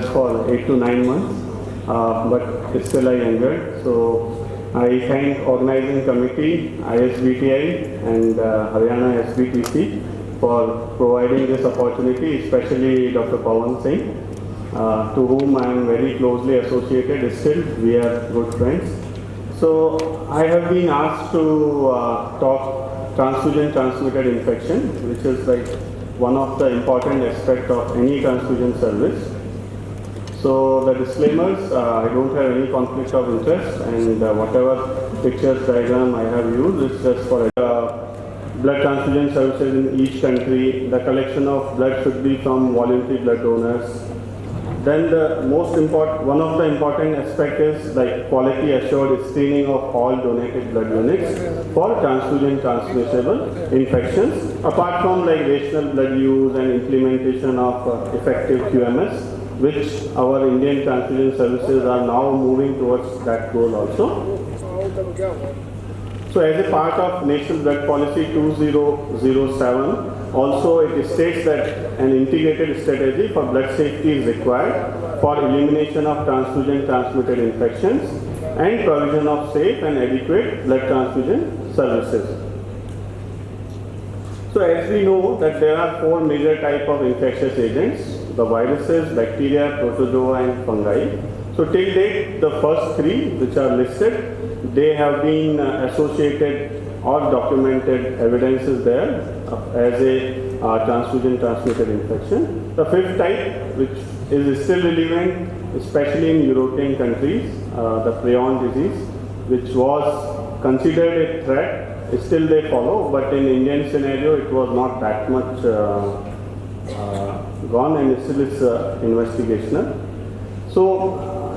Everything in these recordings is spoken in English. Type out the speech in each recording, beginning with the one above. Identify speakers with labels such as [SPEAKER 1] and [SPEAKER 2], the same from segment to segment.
[SPEAKER 1] just for 8 to 9 months, but still I enjoyed. So I thank organizing committee, ISBTI and Haryana SBTC for providing this opportunity, especially Dr. Pawan Singh, to whom I am very closely associated. Still, we are good friends. So I have been asked to talk transfusion transmitted infection, which is like one of the important aspects of any transfusion service. So the disclaimers, I don't have any conflict of interest, and whatever pictures, diagram I have used is just for blood transfusion services in each country. The collection of blood should be from voluntary blood donors. Then the most important, one of the important aspects is like quality assured screening of all donated blood units for transfusion transmissible infections, apart from like rational blood use and implementation of effective QMS, which our Indian transfusion services are now moving towards that goal also. So as a part of National Blood Policy 2007, also it states that an integrated strategy for blood safety is required for elimination of transfusion transmitted infections and provision of safe and adequate blood transfusion services. So as we know that there are 4 major types of infectious agents: the viruses, bacteria, protozoa and fungi. So till date, the first 3 which are listed, they have been associated or documented evidences there as a transfusion transmitted infection. The 5th type, which is still relevant, especially in European countries, the prion disease, which was considered a threat, still they follow, but in Indian scenario it was not that much gone, and still it's investigational. So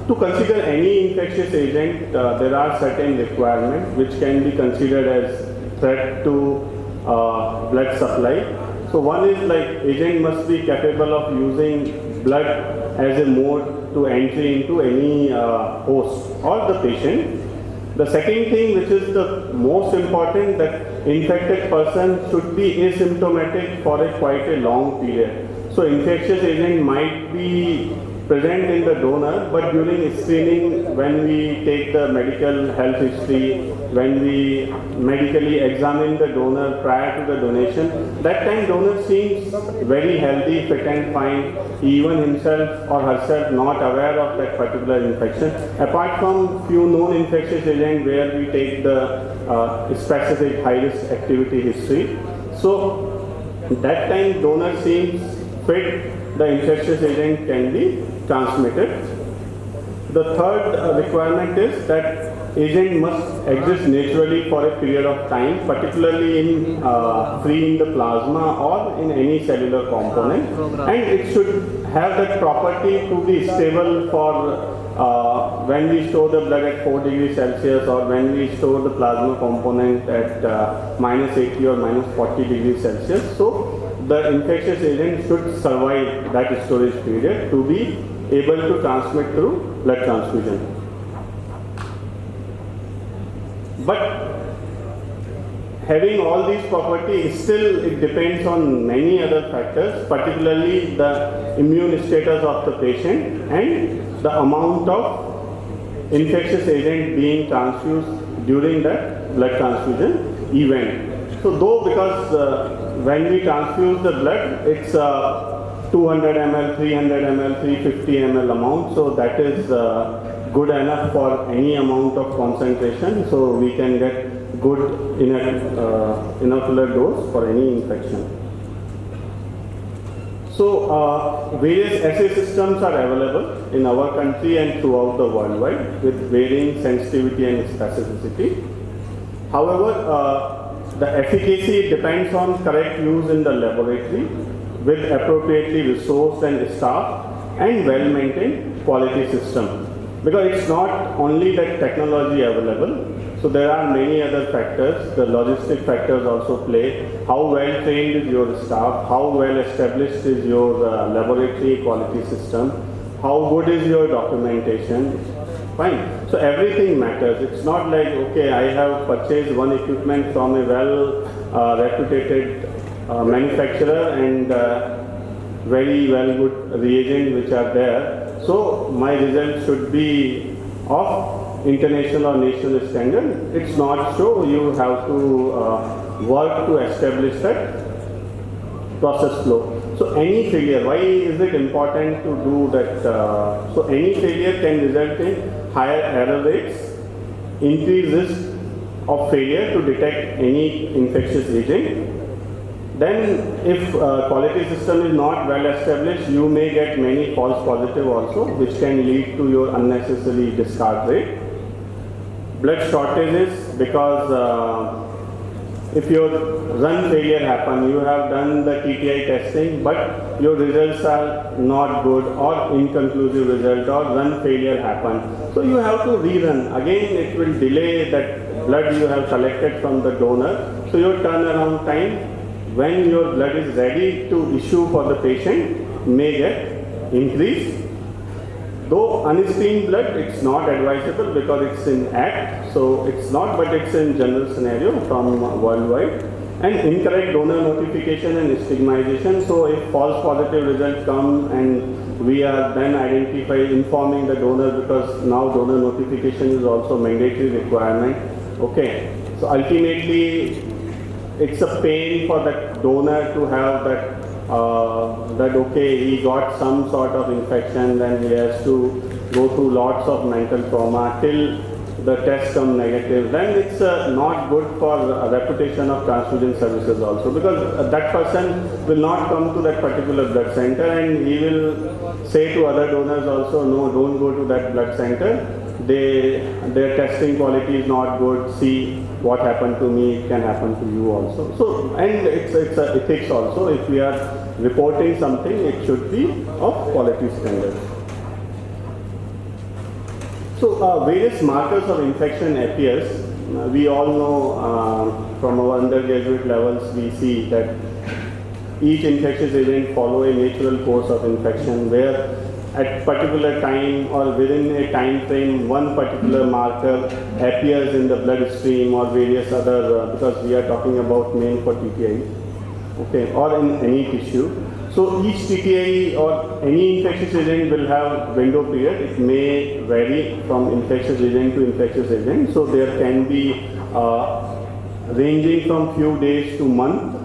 [SPEAKER 1] to consider any infectious agent, there are certain requirements which can be considered as threat to blood supply. So one is like agent must be capable of using blood as a mode to entry into any host or the patient. The second thing, which is the most important, that infected person should be asymptomatic for quite a long period. So infectious agent might be present in the donor, but during screening, when we take the medical health history, when we medically examine the donor prior to the donation, that time donor seems very healthy, fit and fine, even himself or herself not aware of that particular infection, apart from few known infectious agents where we take the specific high risk activity history. So that time donor seems fit, the infectious agent can be transmitted. The third requirement is that agent must exist naturally for a period of time, particularly in free in the plasma or in any cellular component, and it should have that property to be stable for when we store the blood at 4 degrees Celsius, or when we store the plasma component at -80 or -40 degrees Celsius. So the infectious agent should survive that storage period to be able to transmit through blood transfusion. But having all these properties, still it depends on many other factors, particularly the immune status of the patient and the amount of infectious agent being transfused during that blood transfusion event. So though, because when we transfuse the blood, it's 200 ml, 300 ml, 350 ml amount, so that is good enough for any amount of concentration, so we can get good inocular dose for any infection. So various assay systems are available in our country and throughout the worldwide with varying sensitivity and specificity. However, the efficacy depends on correct use in the laboratory with appropriately resourced and staff and well-maintained quality system. Because it's not only that technology available, so there are many other factors. The logistic factors also play. How well trained is your staff? How well established is your laboratory quality system? How good is your documentation? Fine. So everything matters. It's not like, okay, I have purchased one equipment from a well-reputed manufacturer and very well good reagent which are there. so my result should be of international or national standard. It's not so. You have to work to establish that process flow. So any failure, why is it important to do that? So any failure can result in higher error rates, increased risk of failure to detect any infectious agent. Then if quality system is not well established, you may get many false positive also, which can lead to your unnecessary discard rate. Blood shortages, because if your run failure happen, you have done the TTI testing, but your results are not good or inconclusive result, or run failure happen. So you have to rerun. Again, it will delay that blood you have collected from the donor. So your turnaround time, when your blood is ready to issue for the patient, may get increased. Though unstained blood, it's not advisable because it's in act, so it's not, but it's in general scenario from worldwide. And incorrect donor notification and stigmatization. So if false positive results come and we are then informing the donor, because now donor notification is also mandatory requirement. Okay, so ultimately it's a pain for the donor to have that okay, he got some sort of infection, then he has to go through lots of mental trauma till the test come negative. Then it's not good for reputation of transfusion services also, because that person will not come to that particular blood center and he will say to other donors also, no, don't go to that blood center. Their testing quality is not good. See what happened to me, it can happen to you also. So, and it's a ethics also. If we are reporting something, it should be of quality standards. So various markers of infection appears. We all know from our undergraduate levels, we see that each infectious agent follow a natural course of infection, where at particular time or within a time frame, one particular marker appears in the bloodstream or various other, because we are talking about main for TTI, okay, or in any tissue. So each TTI or any infectious agent will have window period. It may vary from infectious agent to infectious agent. So there can be ranging from few days to month,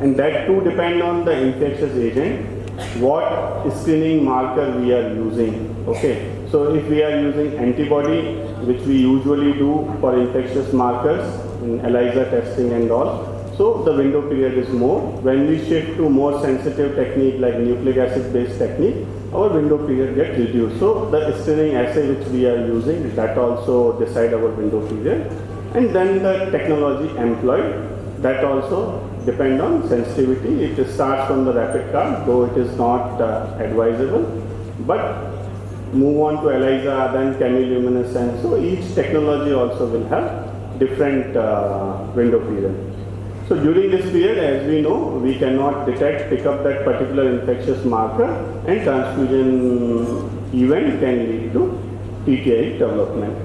[SPEAKER 1] and that too depend on the infectious agent, what screening marker we are using. Okay, so if we are using antibody, which we usually do for infectious markers in ELISA testing and all, so the window period is more. When we shift to more sensitive technique like nucleic acid based technique, our window period gets reduced. So the screening assay which we are using, that also decide our window period. And then the technology employed, that also depend on sensitivity. It starts from the rapid card, though it is not advisable, but move on to ELISA, then chemiluminescence. So each technology also will have different window period. So during this period, as we know, we cannot pick up that particular infectious marker, and transfusion event can lead to TTI development.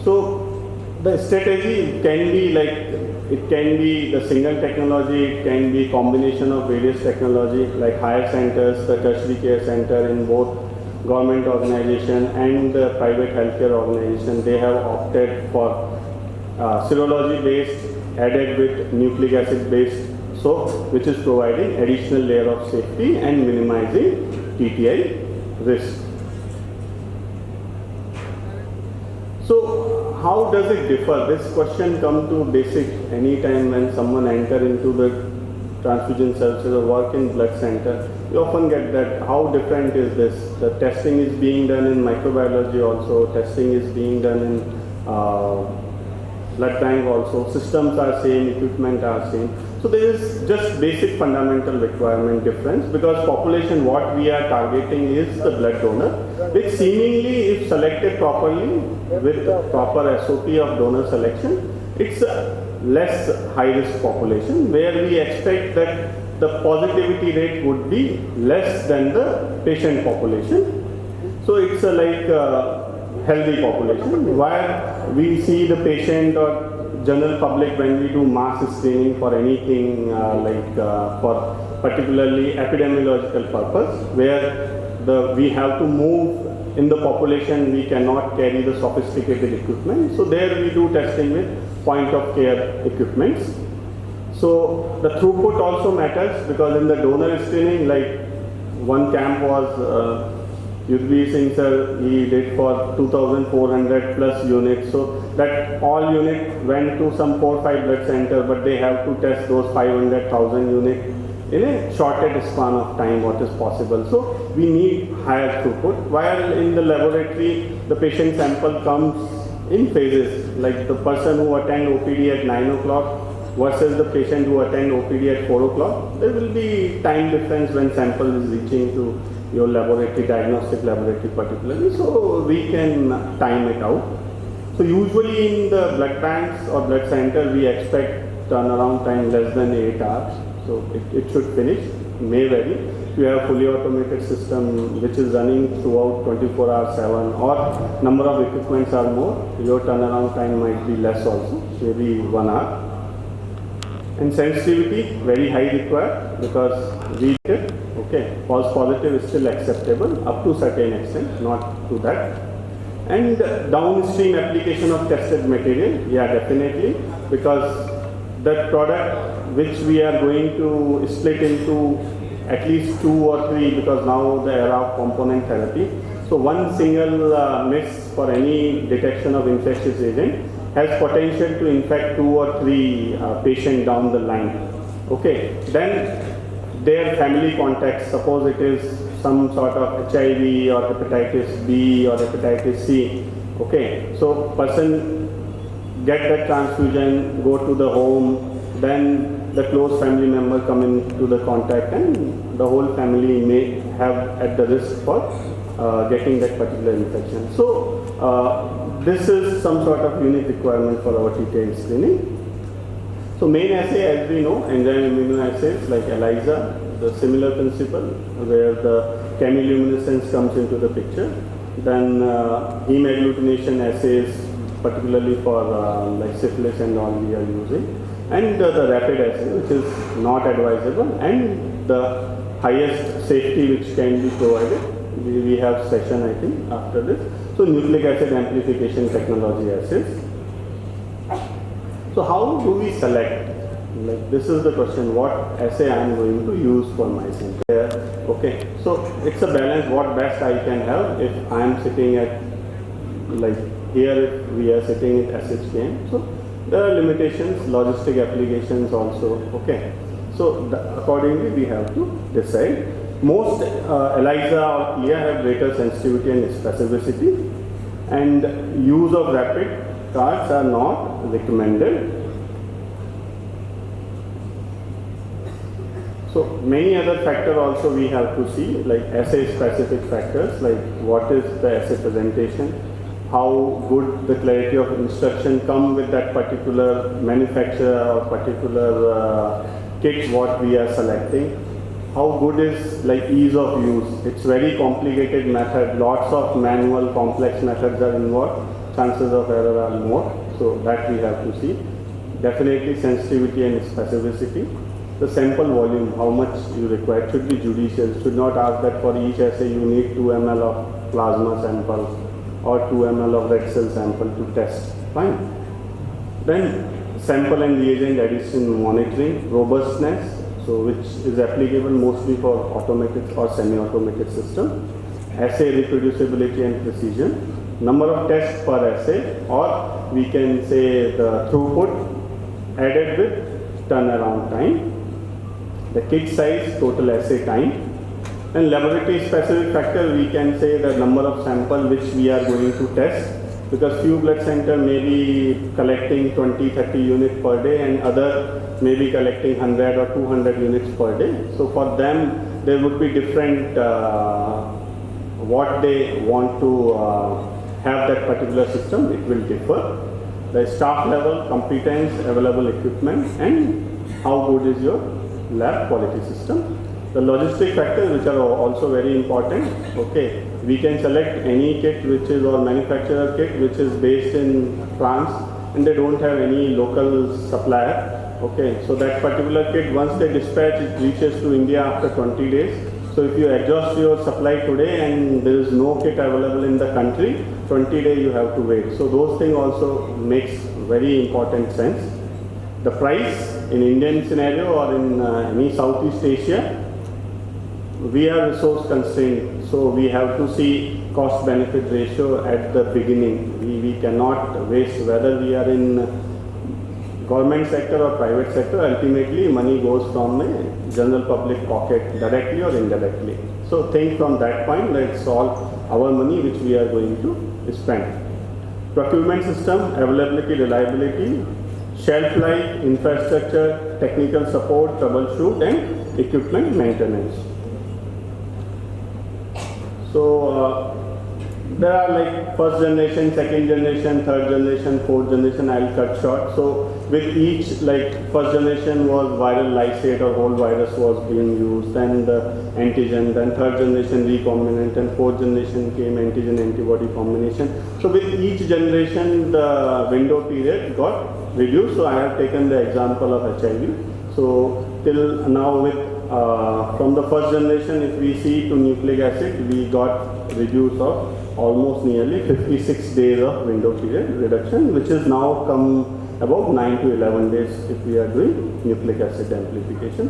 [SPEAKER 1] So the strategy can be it can be the single technology, it can be combination of various technology like higher centers, the tertiary care center in both government organization and the private healthcare organization. They have opted for serology based added with nucleic acid based soap, which is providing additional layer of safety and minimizing TTI risk. So how does it differ? This question comes to basic anytime when someone enter into the transfusion services or work in blood center. You often get that, how different is this? The testing is being done in microbiology also, testing is being done in blood bank also, systems are same, equipment are same. So there is just basic fundamental requirement difference, because population what we are targeting is the blood donor, which seemingly if selected properly with proper SOP of donor selection, it's a less high risk population where we expect that the positivity rate would be less than the patient population. So it's a healthy population, where we see the patient or general public when we do mass screening for anything for particularly epidemiological purpose, where we have to move in the population, we cannot carry the sophisticated equipment. So there we do testing with point of care equipments. So the throughput also matters, because in the donor screening, like one camp was Yudhvir Singh sir, he did for 2,400 plus units. So that all unit went to some 4-5 blood center, but they have to test those 500,000 units in a shortest span of time what is possible. So we need higher throughput, while in the laboratory the patient sample comes in phases, like the person who attend OPD at 9 o'clock versus the patient who attend OPD at 4 o'clock. There will be time difference when sample is reaching to your laboratory, diagnostic laboratory particularly, so we can time it out. So usually in the blood banks or blood center, we expect turnaround time less than 8 hours. So it should finish, may vary. If you have fully automated system which is running throughout 24 hours 7, or number of equipments are more, your turnaround time might be less also, maybe 1 hour. And sensitivity, very high required, because we get, okay, false positive is still acceptable up to certain extent, not to that. And downstream application of tested material, yeah, definitely, because that product which we are going to split into at least 2 or 3, because now the era of component therapy. So one single miss for any detection of infectious agent has potential to infect 2 or 3 patients down the line. Okay, then their family context, suppose it is some sort of HIV or hepatitis B or hepatitis C. Okay, so person get that transfusion, go to the home, then the close family member come into the contact, and the whole family may have at the risk for getting that particular infection. So this is some sort of unique requirement for our TTI screening. So main assay, as we know, enzyme immunoassays like ELISA, the similar principle where the chemiluminescence comes into the picture. Then heme agglutination assays, particularly for like syphilis and all we are using. And the rapid assay, which is not advisable, and the highest safety which can be provided. We have session, I think, after this. So nucleic acid amplification technology assays. So how do we select? Like this is the question, what assay I am going to use for my sample. Okay, so it's a balance, what best I can have if I am sitting at, like here if we are sitting at SHKM. So there are limitations, logistic applications also. Okay, so accordingly we have to decide. Most ELISA or CLIA have greater sensitivity and specificity, and use of rapid cards are not recommended. So many other factors also we have to see, like assay specific factors, like what is the assay presentation, how good the clarity of instruction come with that particular manufacturer or particular kit what we are selecting. How good is like ease of use. It's very complicated method, lots of manual complex methods are involved, chances of error are more, so that we have to see. Definitely sensitivity and specificity. The sample volume, how much you require, should be judicious, should not ask that for each assay you need 2 ml of plasma sample or 2 ml of red cell sample to test, fine. Then sample and reagent addition monitoring, robustness, so which is applicable mostly for automated or semi-automated system, assay reproducibility and precision, number of tests per assay, or we can say the throughput added with turnaround time, the kit size, total assay time, and laboratory specific factor we can say the number of sample which we are going to test, because few blood center may be collecting 20-30 units per day and other may be collecting 100 or 200 units per day. So for them there would be different what they want to have that particular system, it will differ. The staff level, competence, available equipment, and how good is your lab quality system. The logistic factors which are also very important. Okay, we can select any kit which is or manufacturer kit which is based in France and they don't have any local supplier. Okay, so that particular kit, once they dispatch, it reaches to India after 20 days. So if you exhaust your supply today and there is no kit available in the country, 20 days you have to wait. So those things also makes very important sense. The price in Indian scenario or in any Southeast Asia, we are resource constrained. So we have to see cost benefit ratio at the beginning. We cannot waste, whether we are in government sector or private sector, ultimately money goes from a general public pocket directly or indirectly. So think from that point, let's all our money which we are going to spend. Procurement system, availability, reliability, shelf life, infrastructure, technical support, troubleshoot and equipment maintenance. So there are like first generation, second generation, third generation, fourth generation. I'll cut short. So with each, like first generation was viral lysate or whole virus was being used, and antigen. Then third generation recombinant, and fourth generation came antigen antibody combination. So with each generation, the window period got reduced. So I have taken the example of HIV. So till now with from the first generation, if we see to nucleic acid, we got reduced of almost nearly 56 days of window period reduction, which is now come about 9 to 11 days if we are doing nucleic acid amplification.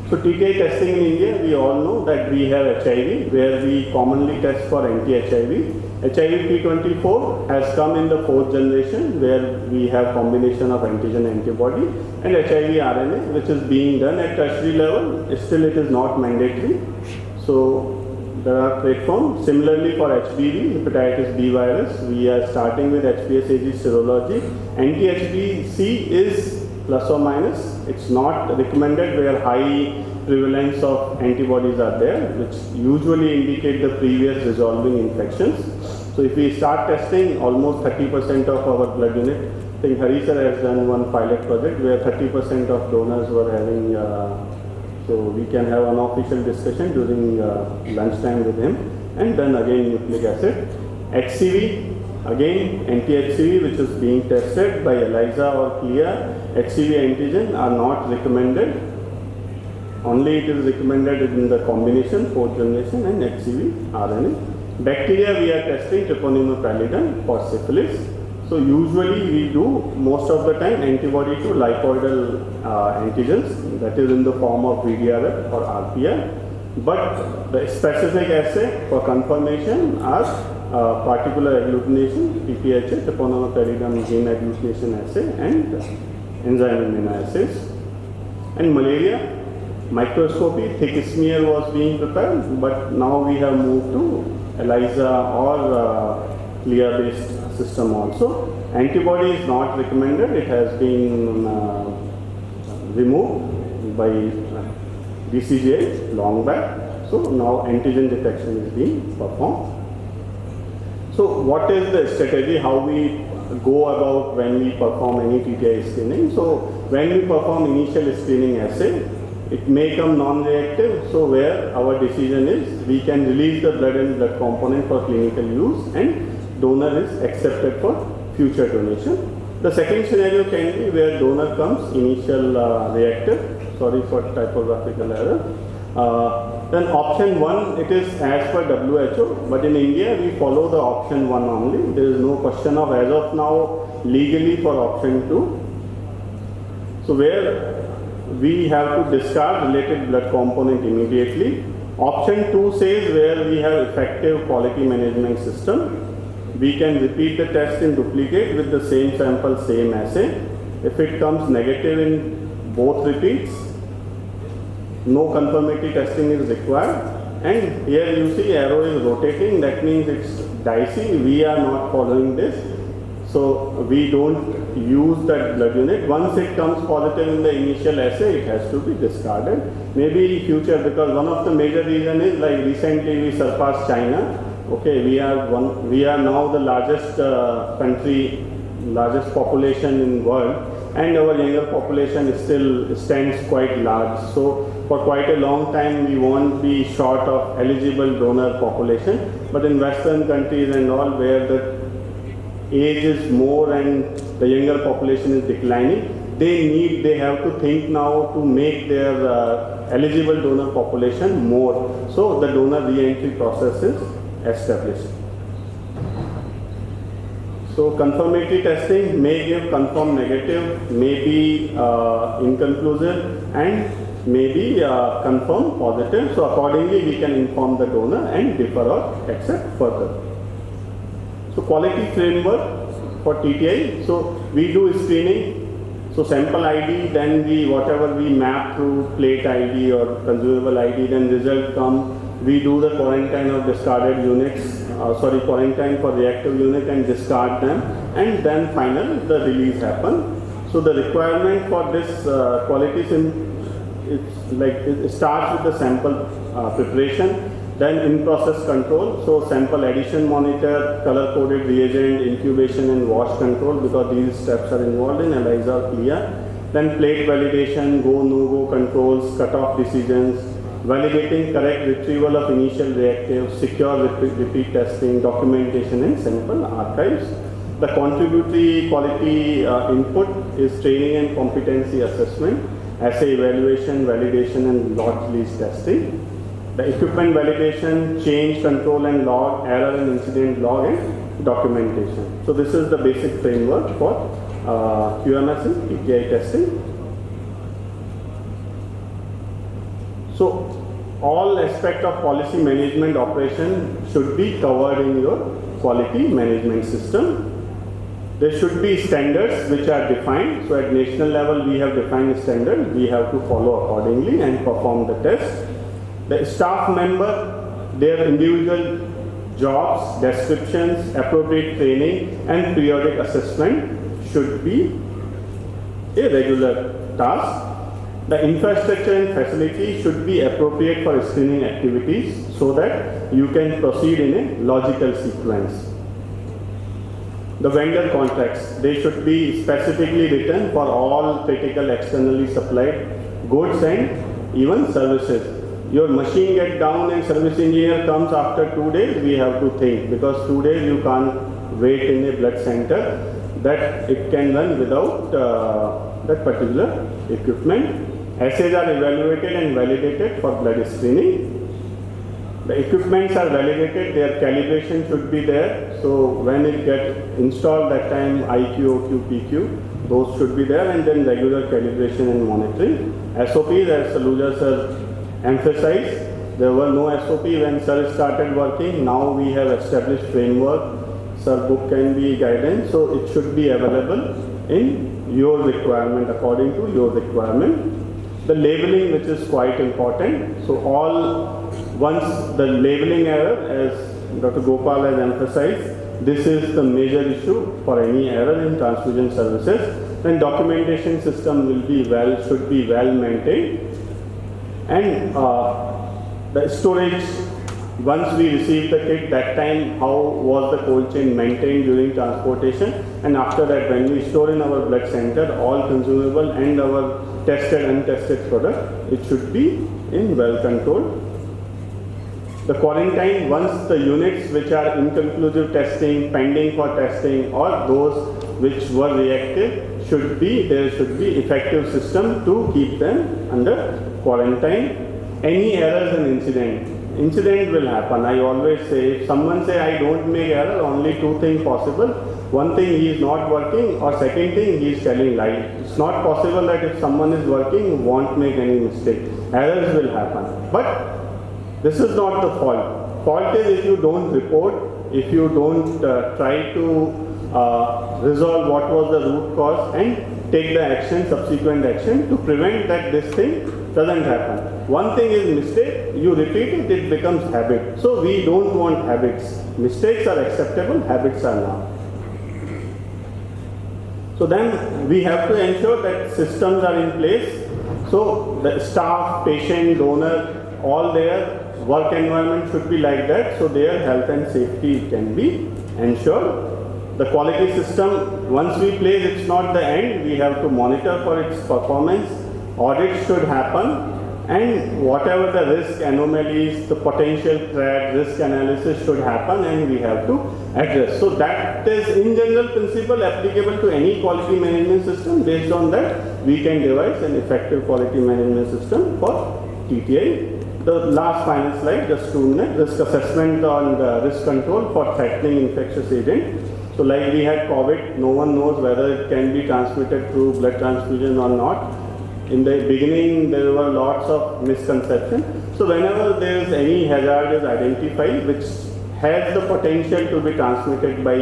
[SPEAKER 1] So TKI testing in India, we all know that we have HIV, where we commonly test for anti-HIV. HIV P24 has come in the fourth generation, where we have combination of antigen antibody, and HIV RNA, which is being done at tertiary level. Still it is not mandatory. So there are platforms. Similarly for HBV, hepatitis B virus, we are starting with HPSAG serology. Anti-HBC is plus or minus. It's not recommended where high prevalence of antibodies are there, which usually indicate the previous resolving infections. So if we start testing, almost 30% of our blood unit, I think Hari sir has done one pilot project where 30% of donors were having, so we can have an official discussion during lunchtime with him. And then again nucleic acid. HCV, again anti-HCV which is being tested by ELISA or CLIA. HCV antigen are not recommended. Only it is recommended in the combination, fourth generation, and HCV RNA. Bacteria we are testing Treponema pallidum for syphilis. So usually we do most of the time antibody to lipoidal antigens, that is in the form of VDRF or RPR. But the specific assay for confirmation are particular agglutination, PPHA, Treponema pallidum gene agglutination assay, and enzyme immunoassays. And malaria, microscopy, thick smear was being prepared, but now we have moved to ELISA or CLIA-based system also. Antibody is not recommended. It has been removed by BCGI long back. So now antigen detection is being performed. So what is the strategy, how we go about when we perform any TTI screening? So when we perform initial screening assay, it may come non-reactive, so where our decision is we can release the blood and blood component for clinical use and donor is accepted for future donation. The second scenario can be where donor comes initial reactive, sorry for typographical error. Then option 1, it is as per WHO, but in India we follow the option 1 only. There is no question of as of now legally for option 2. So where we have to discard related blood component immediately. Option 2 says where we have effective quality management system, we can repeat the test in duplicate with the same sample, same assay. If it comes negative in both repeats, no confirmatory testing is required. And here you see arrow is rotating, that means it's dicey. We are not following this. So we don't use that blood unit. Once it comes positive in the initial assay, it has to be discarded. Maybe future, because one of the major reason is like recently we surpassed China. Okay, we are now the largest country, largest population in world, and our younger population still stands quite large. So for quite a long time we won't be short of eligible donor population. But in Western countries and all where the age is more and the younger population is declining, they have to think now to make their eligible donor population more. So the donor re-entry process is established. So confirmatory testing may give confirm negative, may be inconclusive, and may be confirm positive. So accordingly we can inform the donor and defer or accept further. So quality framework for TTI. So we do screening. So sample ID, then whatever we map through plate ID or consumable ID, then result come. We do the quarantine of discarded units, quarantine for reactive unit and discard them, and then final the release happen. So the requirement for this quality it starts with the sample preparation, then in-process control. So sample addition monitor, color-coded reagent, incubation and wash control, because these steps are involved in ELISA or CLIA. Then plate validation, go, no-go controls, cut-off decisions, validating correct retrieval of initial reactive, secure repeat testing, documentation and sample archives. The contributory quality input is training and competency assessment, assay evaluation, validation and lot release testing. The equipment validation, change control and log, error and incident log and documentation. So this is the basic framework for QMS and TTI testing. So all aspect of policy management operation should be covered in your quality management system. There should be standards which are defined. So at national level we have defined a standard. We have to follow accordingly and perform the test. The staff member, their individual jobs, descriptions, appropriate training and periodic assessment should be a regular task. The infrastructure and facility should be appropriate for screening activities so that you can proceed in a logical sequence. The vendor contracts, they should be specifically written for all critical externally supplied goods and even services. Your machine gets down and service engineer comes after 2 days, we have to think, because 2 days you can't wait in a blood center that it can run without that particular equipment. Assays are evaluated and validated for blood screening. The equipments are validated, their calibration should be there. So when it gets installed, that time IQ, OQ, PQ, those should be there, and then regular calibration and monitoring. SOPs, as Saluja sir emphasized, there were no SOP when sir started working. Now we have established framework. Sir book can be guidance, so it should be available in your requirement, according to your requirement. The labeling, which is quite important. So once the labeling error, as Dr. Gopal has emphasized, this is the major issue for any error in transfusion services. Then documentation system should be well maintained. And the storage, once we receive the kit, that time how was the cold chain maintained during transportation, and after that when we store in our blood center, all consumable and our tested untested product, it should be in well controlled. The quarantine, once the units which are inconclusive testing, pending for testing, or those which were reactive, there should be effective system to keep them under quarantine. Any errors and incident will happen. I always say, if someone say I don't make error, only two things possible. One thing, he is not working, or second thing, he is telling lie. It's not possible that if someone is working, won't make any mistake. Errors will happen. But this is not the fault. Fault is if you don't report, if you don't try to resolve what was the root cause and take the action, subsequent action to prevent that this thing doesn't happen. One thing is mistake, you repeat it, it becomes habit. So we don't want habits. Mistakes are acceptable, habits are not. So then we have to ensure that systems are in place. So the staff, patient, donor, all their work environment should be like that, so their health and safety can be ensured. The quality system, once we place, it's not the end. We have to monitor for its performance. Audits should happen. and whatever the risk anomalies, the potential threat, risk analysis should happen and we have to address. So that is in general principle applicable to any quality management system. Based on that, we can devise an effective quality management system for TTI. The last final slide, just 2 minutes, risk assessment and risk control for threatening infectious agent. So like we had COVID, no one knows whether it can be transmitted through blood transfusion or not. In the beginning, there were lots of misconceptions. So whenever there is any hazard is identified which has the potential to be transmitted by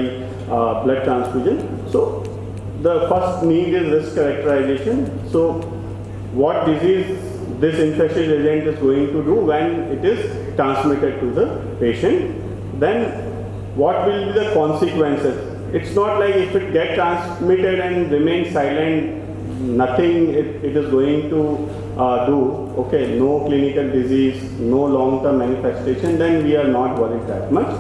[SPEAKER 1] blood transfusion, so the first need is risk characterization. So what disease this infectious agent is going to do when it is transmitted to the patient. Then what will be the consequences? It's not like if it gets transmitted and remains silent, nothing it is going to do, okay, no clinical disease, no long-term manifestation, then we are not worried that much.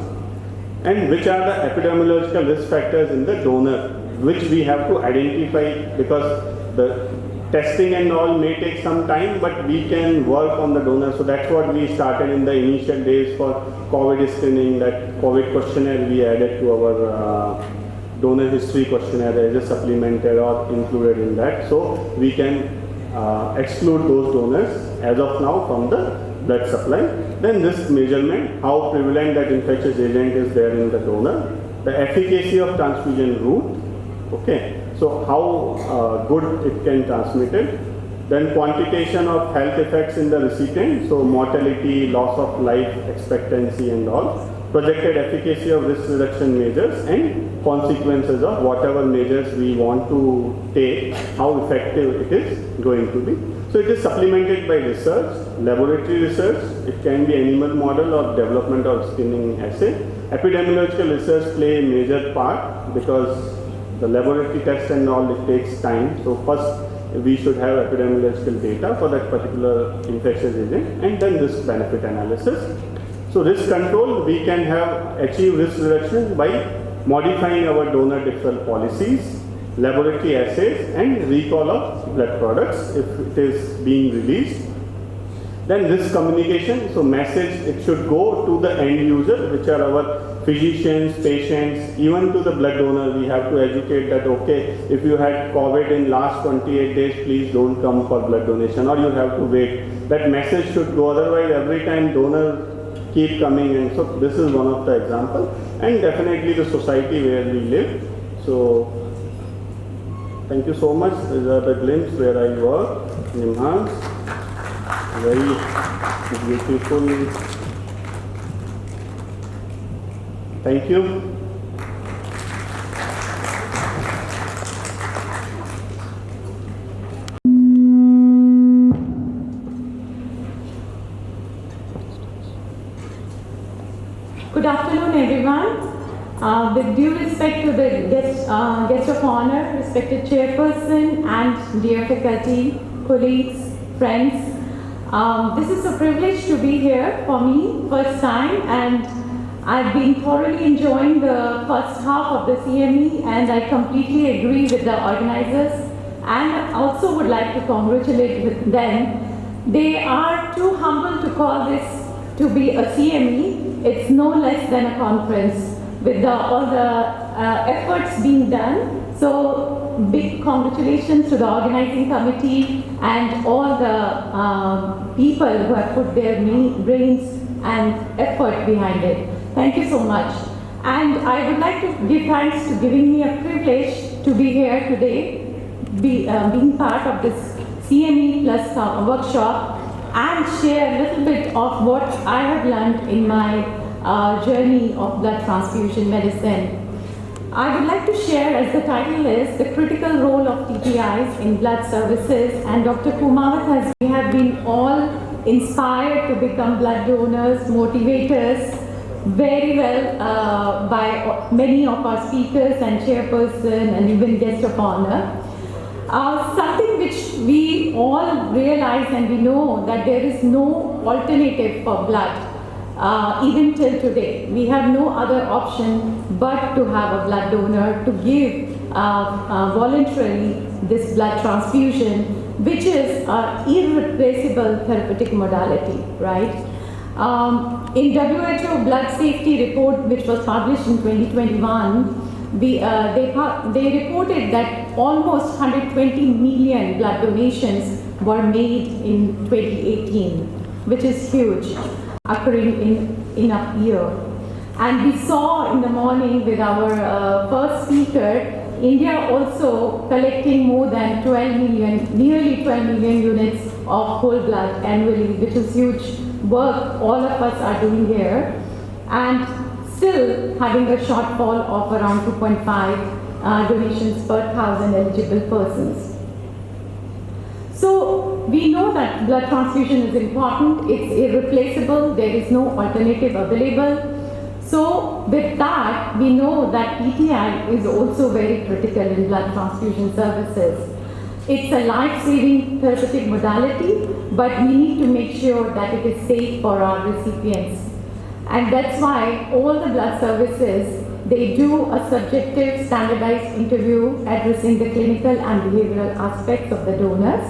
[SPEAKER 1] And which are the epidemiological risk factors in the donor, which we have to identify, because the testing and all may take some time, but we can work on the donor. So that's what we started in the initial days for COVID screening, that COVID questionnaire we added to our donor history questionnaire as a supplemented or included in that. So we can exclude those donors as of now from the blood supply. Then risk measurement, how prevalent that infectious agent is there in the donor. The efficacy of transfusion route, okay. So how good it can transmit it. Then quantitation of health effects in the recipient, so mortality, loss of life expectancy and all. Projected efficacy of risk reduction measures and consequences of whatever measures we want to take, how effective it is going to be. So it is supplemented by research, laboratory research, it can be animal model or development of screening assay. Epidemiological research play a major part because the laboratory test and all, it takes time. So first we should have epidemiological data for that particular infectious agent, and then risk benefit analysis. So risk control, we can have achieve risk reduction by modifying our donor deferral policies, laboratory assays and recall of blood products if it is being released. Then risk communication, so message, it should go to the end user, which are our physicians, patients, even to the blood donor. We have to educate that, okay, if you had COVID in last 28 days, please don't come for blood donation, or you have to wait. That message should go, otherwise every time donor keep coming in. So this is one of the example, and definitely the society where we live. So thank you so much. These are the glimpse where I work, Nimhans. Very beautiful. Thank you.
[SPEAKER 2] Good afternoon, everyone. With due respect to the guest of honor, respected chairperson and dear faculty, colleagues, friends, this is a privilege to be here for me, first time, and I've been thoroughly enjoying the first half of the CME, and I completely agree with the organizers, and also would like to congratulate with them. They are too humble to call this to be a CME. It's no less than a conference with all the efforts being done. So big congratulations to the organizing committee and all the people who have put their brains and effort behind it. Thank you so much. And I would like to give thanks to giving me a privilege to be here today, being part of this CME Plus workshop, and share a little bit of what I have learned in my journey of blood transfusion medicine. I would like to share, as the title is, the critical role of TTIs in blood services, and Dr. Kumawat we have been all inspired to become blood donors, motivators, very well by many of our speakers and chairperson and even guest of honor. Something which we all realize and we know that there is no alternative for blood, even till today. We have no other option but to have a blood donor to give voluntarily this blood transfusion which is an irreplaceable therapeutic modality, right? In WHO blood safety report, which was published in 2021, they reported that almost 120 million blood donations were made in 2018, which is huge, occurring in a year. And we saw in the morning with our first speaker, India also collecting more than 12 million, nearly 12 million units of whole blood annually, which is huge work all of us are doing here, and still having a shortfall of around 2.5 donations per 1,000 eligible persons. So we know that blood transfusion is important, it's irreplaceable, there is no alternative available. So with that, we know that PTI is also very critical in blood transfusion services. It's a life-saving therapeutic modality, but we need to make sure that it is safe for our recipients. And that's why all the blood services, they do a subjective standardized interview addressing the clinical and behavioral aspects of the donors.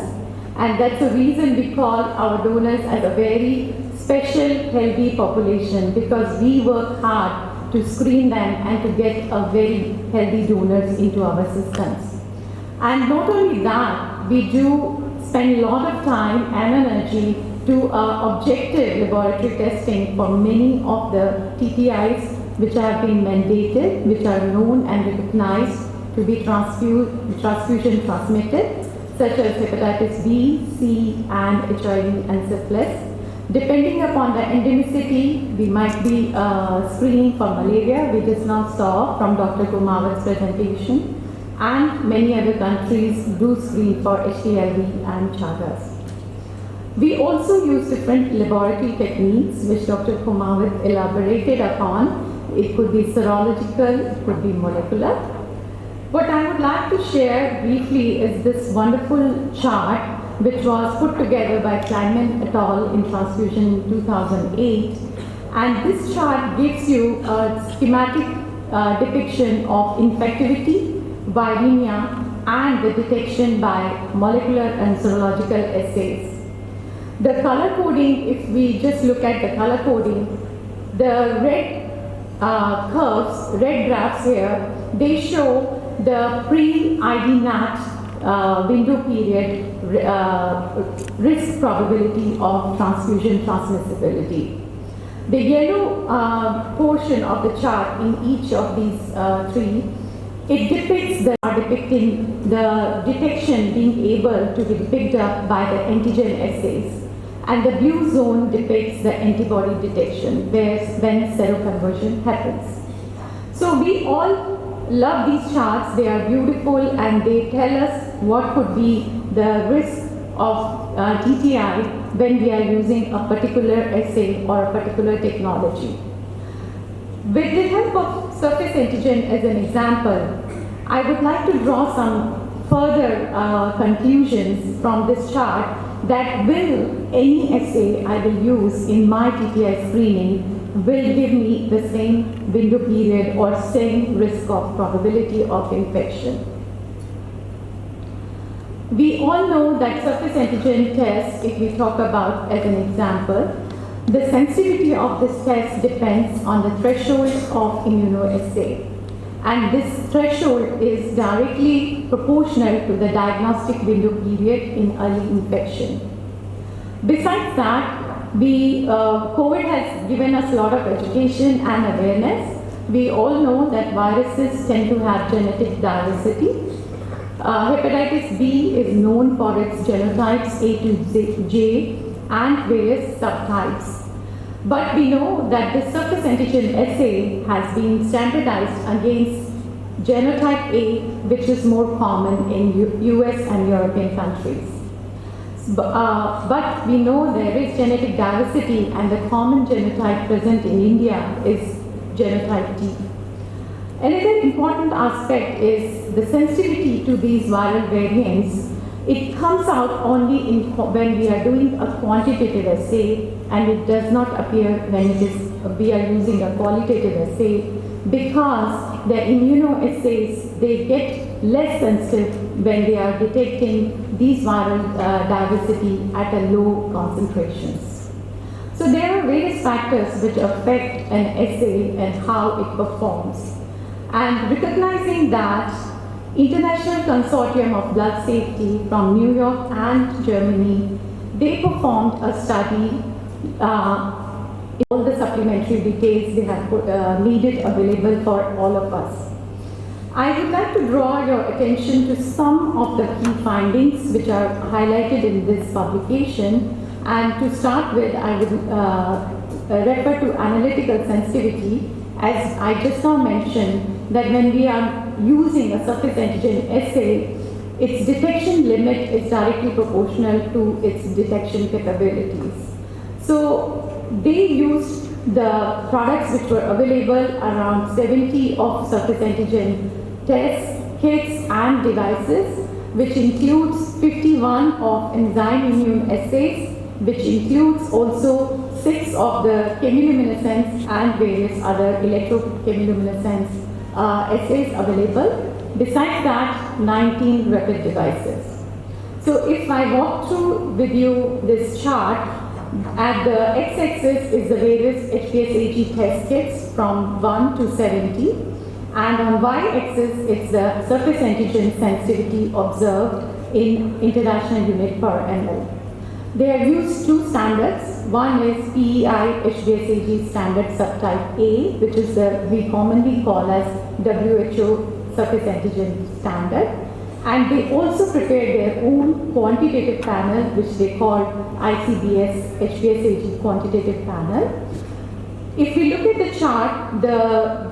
[SPEAKER 2] And that's the reason we call our donors as a very special healthy population, because we work hard to screen them and to get a very healthy donors into our systems. And not only that, we do spend a lot of time and energy to objective laboratory testing for many of the TTIs which have been mandated, which are known and recognized to be transfusion transmitted, such as hepatitis B, C, and HIV and syphilis. Depending upon the endemicity, we might be screening for malaria, we just now saw from Dr. Kumawat's presentation, and many other countries do screen for HTLV and Chagas. We also use different laboratory techniques which Dr. Kumawat elaborated upon. It could be serological, it could be molecular. What I would like to share briefly is this wonderful chart which was put together by Kleinman et al. In Transfusion in 2008. And this chart gives you a schematic depiction of infectivity, viremia, and the detection by molecular and serological assays. The color coding, if we just look at the color coding, the red curves, red graphs here, they show the pre-ID-NAT window period risk probability of transfusion transmissibility. The yellow portion of the chart in each of these three, it depicts depicting the detection being able to be picked up by the antigen assays. And the blue zone depicts the antibody detection, when seroconversion happens. So we all love these charts, they are beautiful and they tell us what could be the risk of TTI when we are using a particular assay or a particular technology. With the help of surface antigen as an example, I would like to draw some further conclusions from this chart that any assay I will use in my TTI screening will give me the same window period or same risk of probability of infection. We all know that surface antigen test, if we talk about as an example, the sensitivity of this test depends on the threshold of immunoassay. And this threshold is directly proportional to the diagnostic window period in early infection. Besides that, COVID has given us a lot of education and awareness. We all know that viruses tend to have genetic diversity. Hepatitis B is known for its genotypes A to J and various subtypes. But we know that the surface antigen assay has been standardized against genotype A, which is more common in US and European countries. But we know there is genetic diversity, and the common genotype present in India is genotype D. Another important aspect is the sensitivity to these viral variants. It comes out only when we are doing a quantitative assay, and it does not appear when we are using a qualitative assay, because the immunoassays, they get less sensitive when they are detecting these viral diversity at a low concentrations. So there are various factors which affect an assay and how it performs. And recognizing that, International Consortium of Blood Safety from New York and Germany, they performed a study, all the supplementary details they have needed available for all of us. I would like to draw your attention to some of the key findings which are highlighted in this publication. And to start with, I would refer to analytical sensitivity. As I just now mentioned, that when we are using a surface antigen assay, its detection limit is directly proportional to its detection capabilities. So they used the products which were available, around 70 of surface antigen tests, kits and devices, which includes 51 of enzyme immune assays, which includes also 6 of the chemiluminescence and various other electrochemiluminescence assays available. Besides that, 19 rapid devices. So if I walk through with you this chart, at the x-axis is the various HPSAG test kits from 1 to 70, and on y-axis it's the surface antigen sensitivity observed in international unit per ml. They have used 2 standards. One is PEI HBsAg standard subtype A, which is the we commonly call as WHO surface antigen standard. And they also prepared their own quantitative panel, which they call ICBS HBsAg quantitative panel. If we look at the chart, the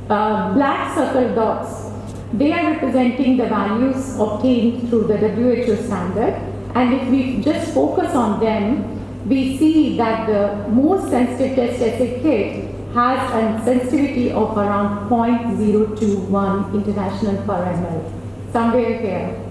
[SPEAKER 2] black circle dots, they are representing the values obtained through the WHO standard. And if we just focus on them, we see that the most sensitive test assay kit has a sensitivity of around 0.021 international per ml, somewhere here.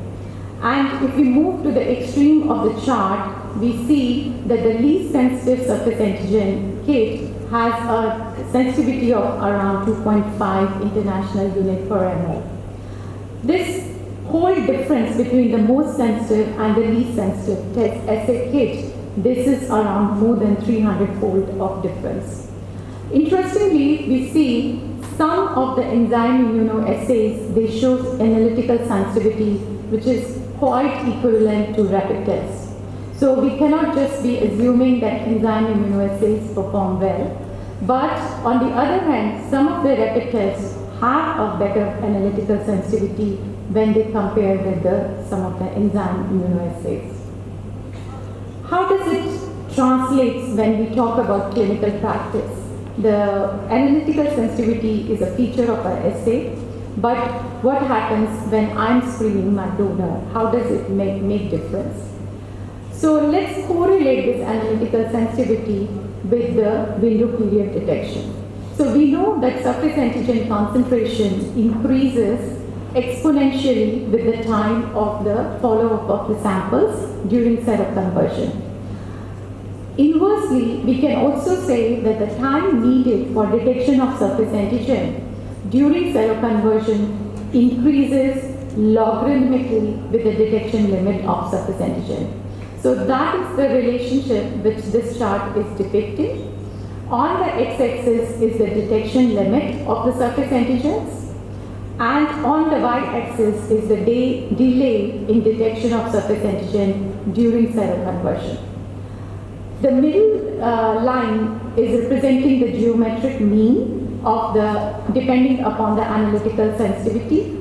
[SPEAKER 2] And if we move to the extreme of the chart, we see that the least sensitive surface antigen kit has a sensitivity of around 2.5 international unit per ml. This whole difference between the most sensitive and the least sensitive test assay kit, this is around more than 300-fold of difference. Interestingly, we see some of the enzyme immunoassays, they show analytical sensitivity which is quite equivalent to rapid tests. So we cannot just be assuming that enzyme immunoassays perform well, but on the other hand, some of the rapid tests have a better analytical sensitivity when they compare with some of the enzyme immunoassays. How does it translate when we talk about clinical practice? The analytical sensitivity is a feature of our assay, but what happens when I'm screening my donor? How does it make difference? So let's correlate this analytical sensitivity with the window period detection. So we know that surface antigen concentration increases exponentially with the time of the follow-up of the samples during seroconversion. Inversely, we can also say that the time needed for detection of surface antigen during seroconversion increases logarithmically with the detection limit of surface antigen. So that is the relationship which this chart is depicting. On the x-axis is the detection limit of the surface antigens, and on the y-axis is the delay in detection of surface antigen during seroconversion. The middle line is representing the geometric mean of depending upon the analytical sensitivity.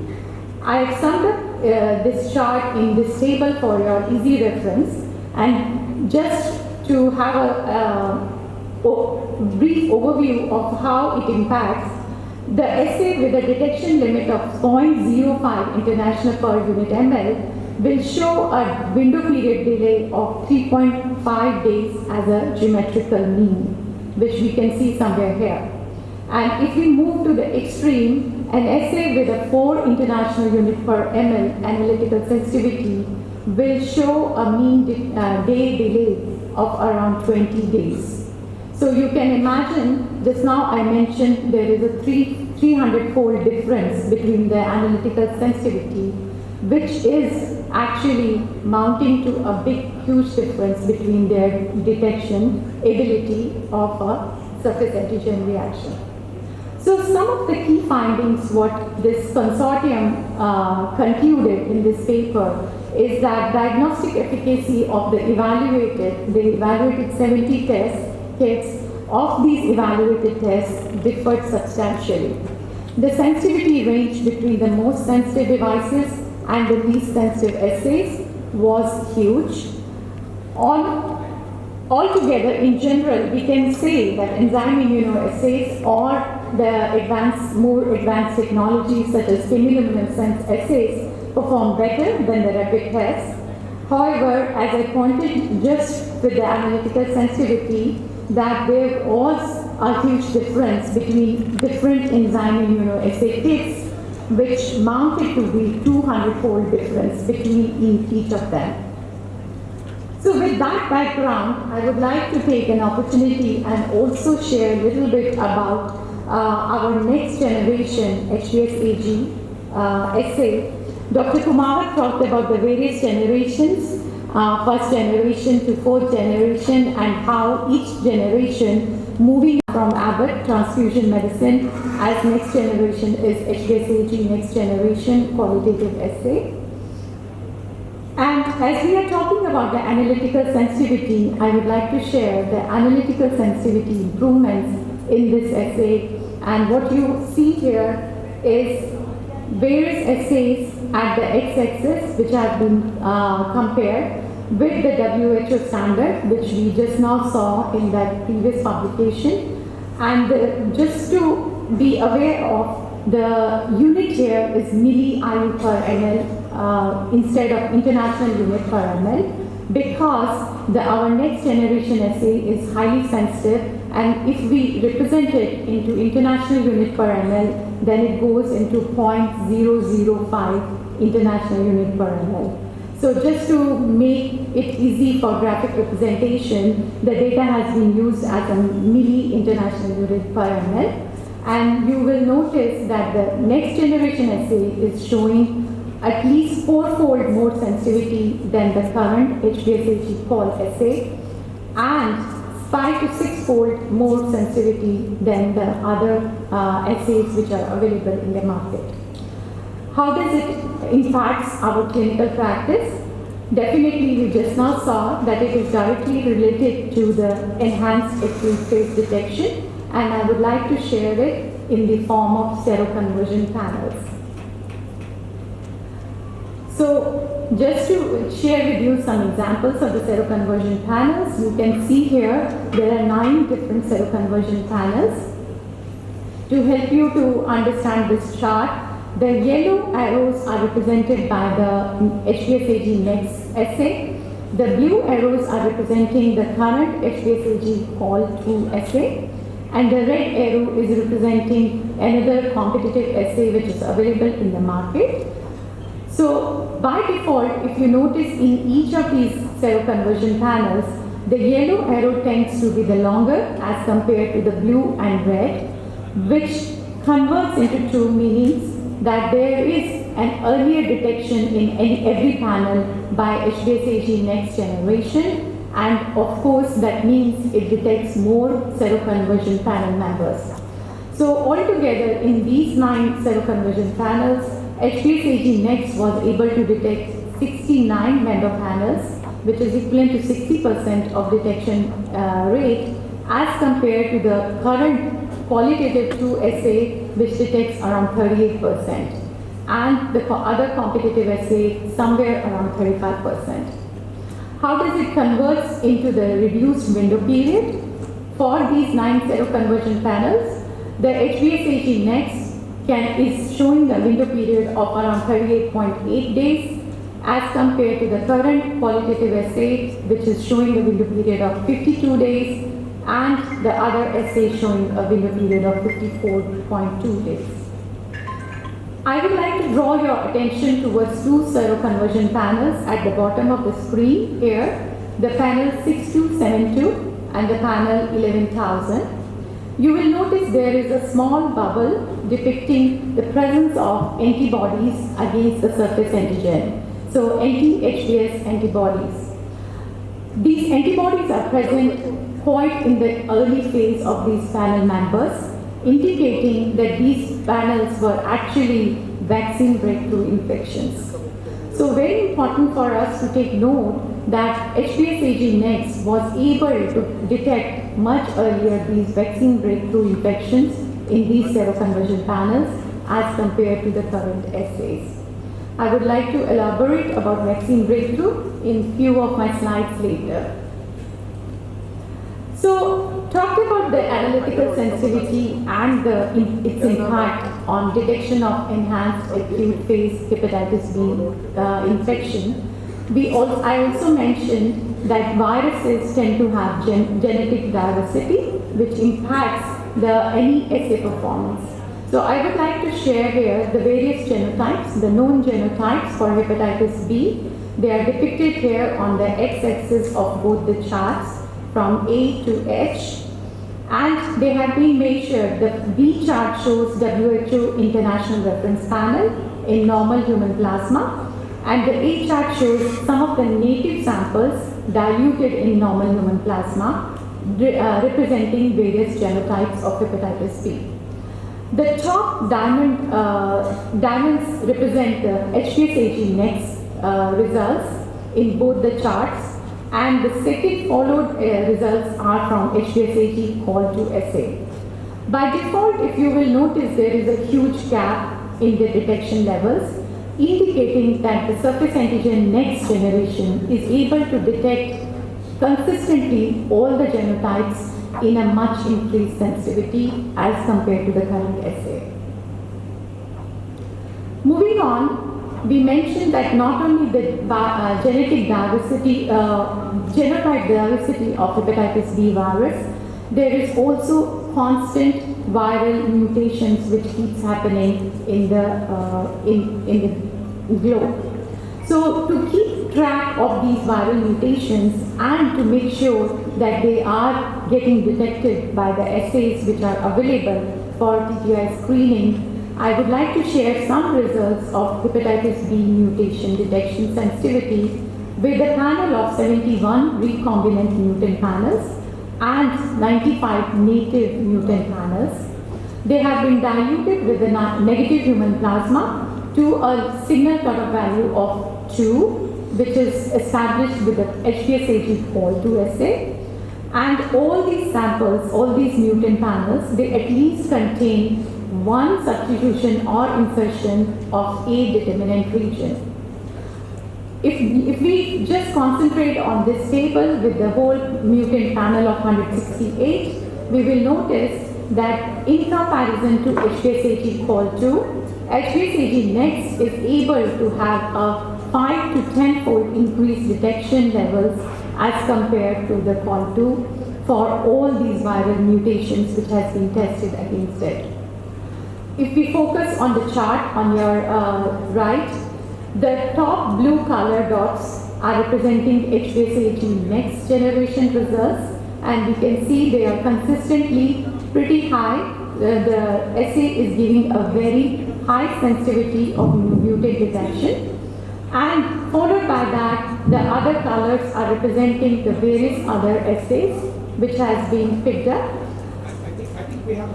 [SPEAKER 2] I have summed up this chart in this table for your easy reference, and just to have a brief overview of how it impacts, the assay with a detection limit of 0.05 international per unit ml will show a window period delay of 3.5 days as a geometrical mean, which we can see somewhere here. And if we move to the extreme, an assay with a 4 international unit per ml analytical sensitivity will show a mean day delay of around 20 days. So you can imagine, just now I mentioned there is a 300-fold difference between the analytical sensitivity, which is actually mounting to a big, huge difference between their detection ability of a surface antigen reaction. So some of the key findings what this consortium concluded in this paper is that diagnostic efficacy of the evaluated 70 kits of these evaluated tests differed substantially. The sensitivity range between the most sensitive devices and the least sensitive assays was huge. Altogether, in general, we can say that enzyme immunoassays or the more advanced technologies such as chemiluminescence assays perform better than the rapid tests. However, as I pointed just with the analytical sensitivity, that there was a huge difference between different enzyme immunoassay kits, which mounted to be 200-fold difference between each of them. So with that background, I would like to take an opportunity and also share a little bit about our next generation HBsAg assay. Dr. Kumar talked about the various generations, first generation to fourth generation, and how each generation moving from Abbott transfusion medicine as next generation is HBsAg next generation qualitative assay. And as we are talking about the analytical sensitivity, I would like to share the analytical sensitivity improvements in this assay. And what you see here is various assays at the x-axis which have been compared with the WHO standard, which we just now saw in that previous publication. And just to be aware of, the unit here is milli-IU per ml instead of international unit per ml, because our next generation assay is highly sensitive, and if we represent it into international unit per ml, then it goes into 0.005 international unit per ml. So just to make it easy for graphic representation, the data has been used as a milli international unit per ml. And you will notice that the next generation assay is showing at least 4-fold more sensitivity than the current HBsAg call assay, and 5 to 6-fold more sensitivity than the other assays which are available in the market. How does it impact our clinical practice? Definitely, we just now saw that it is directly related to the enhanced acute phase detection, and I would like to share it in the form of seroconversion panels. So just to share with you some examples of the seroconversion panels, you can see here there are 9 different seroconversion panels. To help you to understand this chart, the yellow arrows are represented by the HBsAg next assay. The blue arrows are representing the current HBsAg call to assay. And the red arrow is representing another competitive assay which is available in the market. So by default, if you notice in each of these seroconversion panels, the yellow arrow tends to be the longer as compared to the blue and red, which converts into two meanings that there is an earlier detection in every panel by HBsAg next generation. And of course, that means it detects more seroconversion panel members. So altogether, in these 9 seroconversion panels, HBsAg next was able to detect 69 member panels, which is equivalent to 60% of detection rate, as compared to the current qualitative 2 assay, which detects around 38%, and the other competitive assay somewhere around 35%. How does it convert into the reduced window period? For these 9 seroconversion panels, the HBsAg next is showing the window period of around 38.8 days as compared to the current qualitative assay, which is showing the window period of 52 days, and the other assay showing a window period of 54.2 days. I would like to draw your attention towards 2 seroconversion panels at the bottom of the screen here, the panel 6272 and the panel 11,000. You will notice there is a small bubble depicting the presence of antibodies against the surface antigen. So anti-HBs antibodies. These antibodies are present quite in the early phase of these panel members, indicating that these panels were actually vaccine breakthrough infections. So very important for us to take note that HPSAG Next was able to detect much earlier these vaccine breakthrough infections in these seroconversion panels as compared to the current assays. I would like to elaborate about vaccine breakthrough in few of my slides later. So, talked about the analytical sensitivity and its impact on detection of enhanced acute phase hepatitis B infection. I also mentioned that viruses tend to have genetic diversity, which impacts any assay performance. So I would like to share here the various genotypes, the known genotypes for hepatitis B. They are depicted here on the x-axis of both the charts from A to H, and they have been measured. The B chart shows WHO International Reference Panel in normal human plasma, and the A chart shows some of the native samples diluted in normal human plasma, representing various genotypes of hepatitis B. The top diamonds represent the HPSAG Next results in both the charts, and the second followed results are from HPSAG Call to Assay. By default, if you will notice, there is a huge gap in the detection levels, indicating that the surface antigen next generation is able to detect consistently all the genotypes in a much increased sensitivity as compared to the current assay. Moving on, we mentioned that not only the genetic diversity, genotype diversity of hepatitis B virus, there is also constant viral mutations which keeps happening in the globe. So to keep track of these viral mutations and to make sure that they are getting detected by the assays which are available for TTI screening, I would like to share some results of hepatitis B mutation detection sensitivity with a panel of 71 recombinant mutant panels and 95 native mutant panels. They have been diluted with a negative human plasma to a signal cutoff value of 2, which is established with the HPSAG Call to Assay. And all these samples, all these mutant panels, they at least contain one substitution or insertion of a determinant region. If we just concentrate on this table with the whole mutant panel of 168, we will notice that in comparison to HPSAG Call 2, HPSAG Next is able to have a 5 to 10-fold increased detection levels as compared to the Call 2 for all these viral mutations which has been tested against it. If we focus on the chart on your right, the top blue color dots are representing HPSAG Next generation results, and we can see they are consistently pretty high. The assay is giving a very high sensitivity of mutant detection, and followed by that, the other colors are representing the various other assays which has been picked up.
[SPEAKER 3] I think we have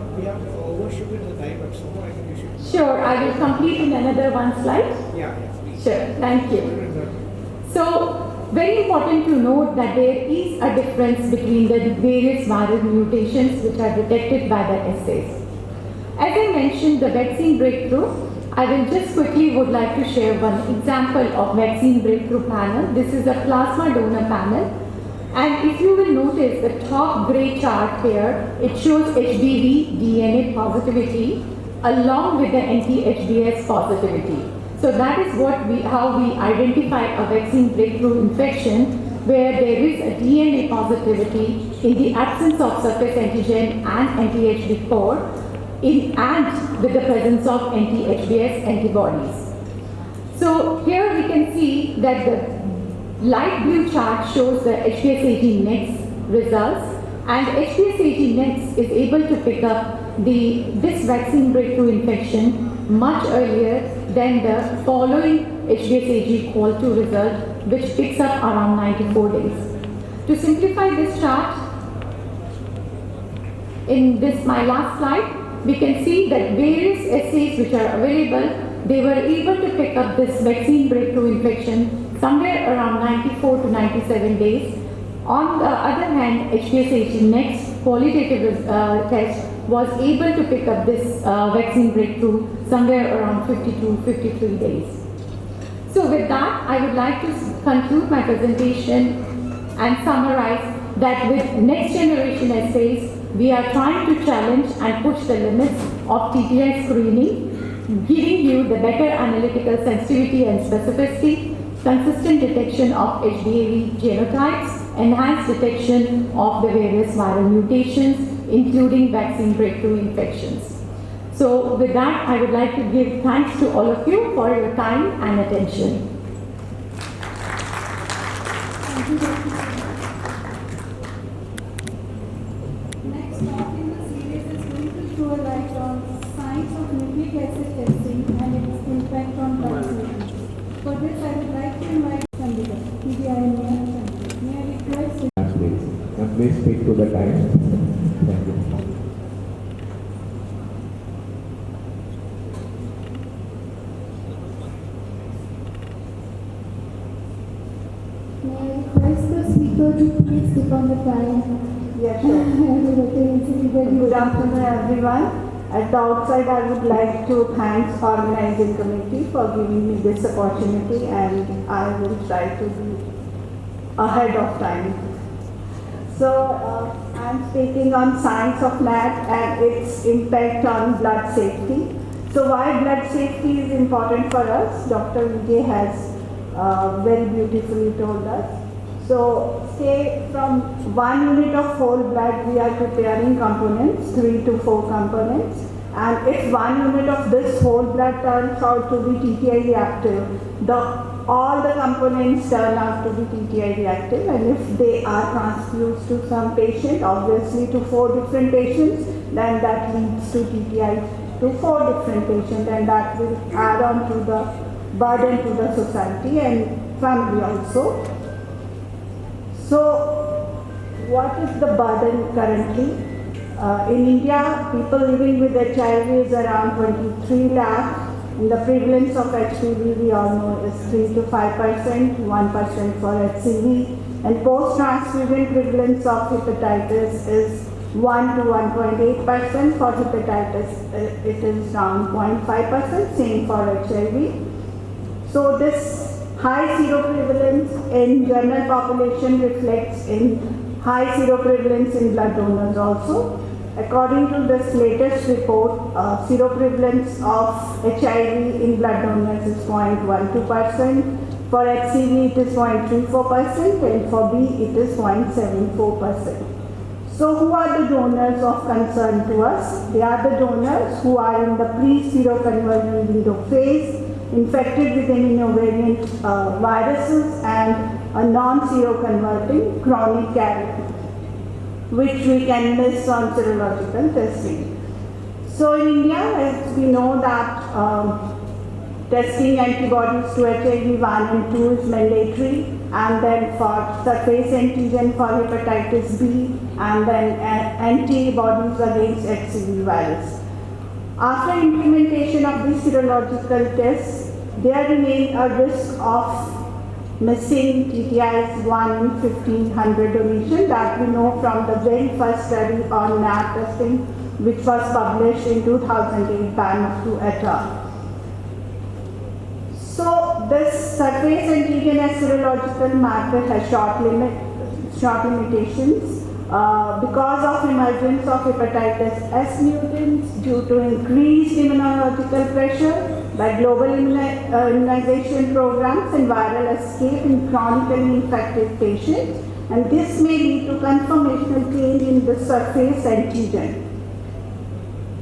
[SPEAKER 3] overshooted the time, but somehow I think we should.
[SPEAKER 2] Sure, I will complete in another one slide.
[SPEAKER 3] Yeah, please.
[SPEAKER 2] Sure, thank you. So, very important to note that there is a difference between the various viral mutations which are detected by the assays. As I mentioned, the vaccine breakthrough, I will just quickly would like to share one example of vaccine breakthrough panel. This is a plasma donor panel. And if you will notice the top gray chart here, it shows HBV DNA positivity along with the anti-HBs positivity. So that is how we identify a vaccine breakthrough infection, where there is a DNA positivity in the absence of surface antigen and anti-HB4 and with the presence of anti-HBs antibodies. So here we can see that the light blue chart shows the HPSAG Next results, And HPSAG next is able to pick up this vaccine breakthrough infection much earlier than the following HBsAg call 2 result, which picks up around 94 days. To simplify this chart, in this my last slide, we can see that various assays which are available, they were able to pick up this vaccine breakthrough infection somewhere around 94 to 97 days. On the other hand, HPSAG next qualitative test was able to pick up this vaccine breakthrough somewhere around 52-53 days. So with that, I would like to conclude my presentation and summarize that with next generation assays, we are trying to challenge and push the limits of TTI screening, giving you the better analytical sensitivity and specificity, consistent detection of HBAV genotypes, enhanced detection of the various viral mutations, including vaccine breakthrough infections. So with that, I would like to give thanks to all of you for your time and attention.
[SPEAKER 4] Thank you, Dr. Next talk in the series is going to throw a light on science of nucleic acid testing and its impact on blood safety. For this, I would like to invite Chandika, PGI Chandika. May I request?
[SPEAKER 5] Please speak to the time. Thank you.
[SPEAKER 4] May I request the speaker to please stick on the time?
[SPEAKER 6] Yes, sure. Good afternoon, everyone. At the outside, I would like to thank organizing committee for giving me this opportunity, and I will try to be ahead of time. So, I'm speaking on science of NAT and its impact on blood safety. So, why blood safety is important for us? Dr. Vijay has very beautifully told us. So, say from 1 unit of whole blood, we are preparing components, 3 to 4 components. And if 1 unit of this whole blood turns out to be TTI reactive, all the components turn out to be TTI reactive, and if they are transfused to some patient, obviously to 4 different patients, then that leads to TTI to 4 different patients, and that will add on to the burden to the society and family also. So, what is the burden currently? In India, people living with HIV is around 23 lakh. And the prevalence of HPV, we all know, is 3 to 5%, 1% for HCV. And post-transfusion prevalence of hepatitis is 1 to 1.8%. For hepatitis, it is around 0.5%, same for HIV. So this high seroprevalence in general population reflects in high seroprevalence in blood donors also. According to this latest report, seroprevalence of HIV in blood donors is 0.12%, for HCV it is 0.34%, and for B it is 0.74%. So who are the donors of concern to us? They are the donors who are in the pre-seroconversion window phase, infected with any variant viruses, and a non-seroconverting chronic carrier, which we can miss on serological testing. So in India, as we know that testing antibodies to HIV 1 and 2 is mandatory, and then for surface antigen for hepatitis B, and then antibodies against HCV virus. After implementation of these serological tests, there remains a risk of missing TTIs 1 in 1500 donation that we know from the very first study on NAT testing, which was published in 2008 by Muktu et al. So this surface antigen as serological marker has short limitations because of emergence of hepatitis S mutants due to increased immunological pressure by global immunization programs and viral escape in chronically infected patients, and this may lead to conformational change in the surface antigen.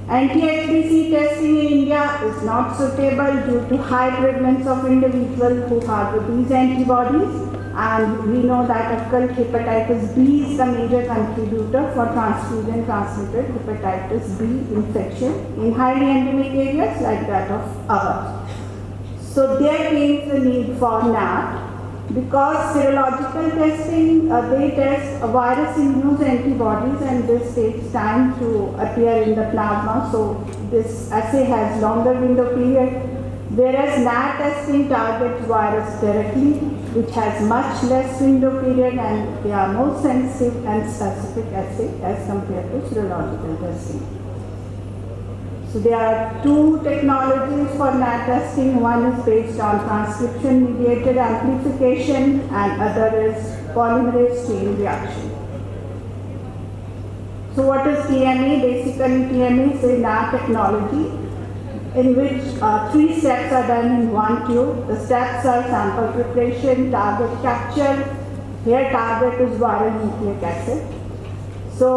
[SPEAKER 6] Anti-HBC testing in India is not suitable due to high prevalence of individuals who harbor these antibodies, and we know that occult hepatitis B is the major contributor for transfusion-transmitted hepatitis B infection in highly endemic areas like that of ours. So there came the need for NAT because serological testing, they test virus-induced antibodies and this takes time to appear in the plasma. So this assay has longer window period, whereas NAT testing targets virus directly, which has much less window period and they are more sensitive and specific assay as compared to serological testing. So there are two technologies for NAT testing. One is based on transcription-mediated amplification and other is polymerase chain reaction. So what is TMA? Basically TMA is a NAT technology in which 3 steps are done in one tube. The steps are sample preparation, target capture. Here target is viral nucleic acid. So